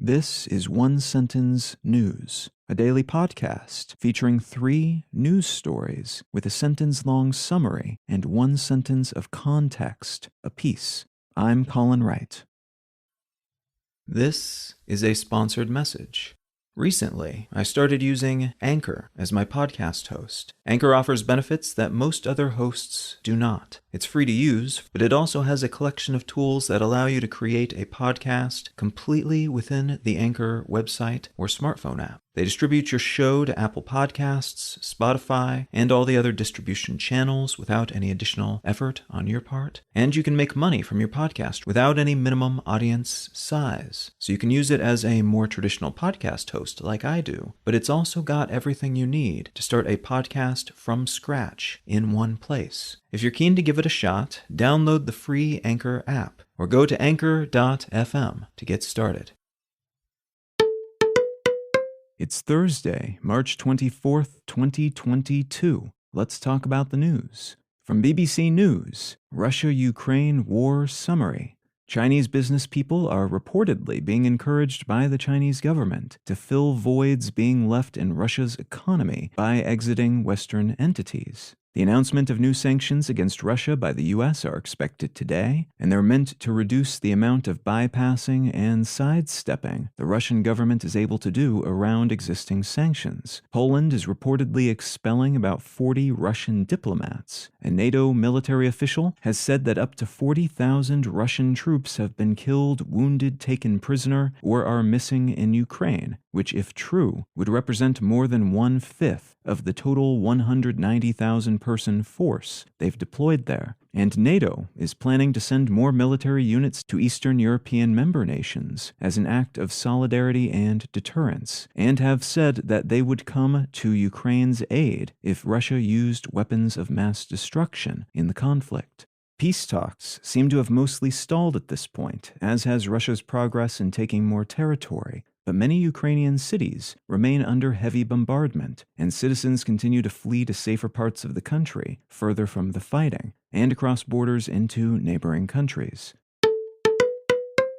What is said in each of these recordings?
This is One Sentence News, a daily podcast featuring 3 news stories with a sentence-long summary and 1 sentence of context apiece. I'm Colin Wright. This is a sponsored message. Recently, I started using Anchor as my podcast host. Anchor offers benefits that most other hosts do not. It's free to use, but it also has a collection of tools that allow you to create a podcast completely within the Anchor website or smartphone app. They distribute your show to Apple Podcasts, Spotify, and all the other distribution channels without any additional effort on your part. And you can make money from your podcast without any minimum audience size. So you can use it as a more traditional podcast host like I do, but it's also got everything you need to start a podcast from scratch in one place. If you're keen to give it a shot, download the free Anchor app or go to anchor.fm to get started. It's Thursday, March 24th, 2022. Let's talk about the news. From BBC News, Russia-Ukraine War Summary. Chinese business people are reportedly being encouraged by the Chinese government to fill voids being left in Russia's economy by exiting Western entities. The announcement of new sanctions against Russia by the U.S. are expected today, and they're meant to reduce the amount of bypassing and sidestepping the Russian government is able to do around existing sanctions. Poland is reportedly expelling about 40 Russian diplomats. A NATO military official has said that up to 40,000 Russian troops have been killed, wounded, taken prisoner, or are missing in Ukraine, which, if true, would represent more than 1/5 of the total 190,000-person force they've deployed there. And NATO is planning to send more military units to Eastern European member nations as an act of solidarity and deterrence, and have said that they would come to Ukraine's aid if Russia used weapons of mass destruction in the conflict. Peace talks seem to have mostly stalled at this point, as has Russia's progress in taking more territory. But many Ukrainian cities remain under heavy bombardment, and citizens continue to flee to safer parts of the country, further from the fighting, and across borders into neighboring countries.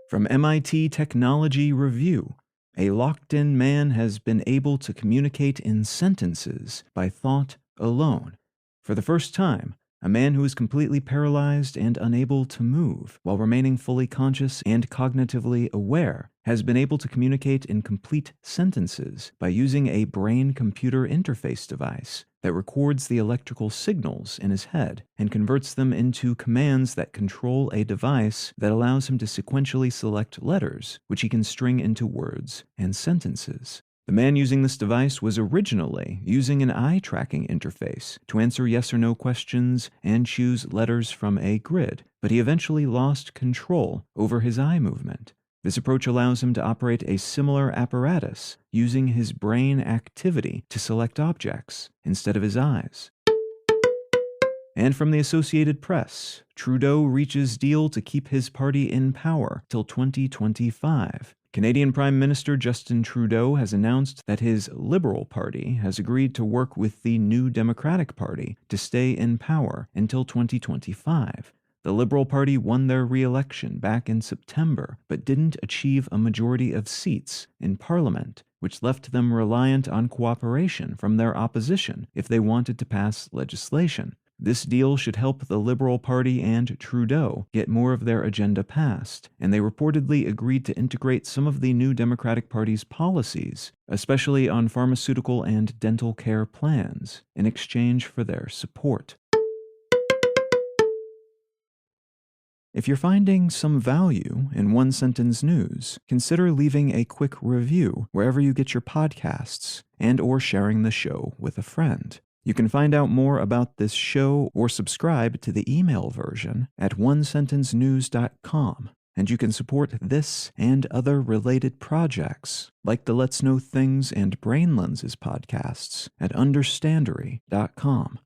From MIT Technology Review, a locked-in man has been able to communicate in sentences by thought alone. For the first time, a man who is completely paralyzed and unable to move while remaining fully conscious and cognitively aware has been able to communicate in complete sentences by using a brain-computer interface device that records the electrical signals in his head and converts them into commands that control a device that allows him to sequentially select letters, which he can string into words and sentences. The man using this device was originally using an eye-tracking interface to answer yes or no questions and choose letters from a grid, but he eventually lost control over his eye movement. This approach allows him to operate a similar apparatus using his brain activity to select objects instead of his eyes. And from the Associated Press, Trudeau reaches deal to keep his party in power till 2025. Canadian Prime Minister Justin Trudeau has announced that his Liberal Party has agreed to work with the New Democratic Party to stay in power until 2025. The Liberal Party won their re-election back in September, but didn't achieve a majority of seats in Parliament, which left them reliant on cooperation from their opposition if they wanted to pass legislation. This deal should help the Liberal Party and Trudeau get more of their agenda passed, and they reportedly agreed to integrate some of the New Democratic Party's policies, especially on pharmaceutical and dental care plans, in exchange for their support. If you're finding some value in One Sentence News, consider leaving a quick review wherever you get your podcasts and/or sharing the show with a friend. You can find out more about this show or subscribe to the email version at onesentencenews.com, and you can support this and other related projects like the Let's Know Things and Brain Lenses podcasts at understandery.com.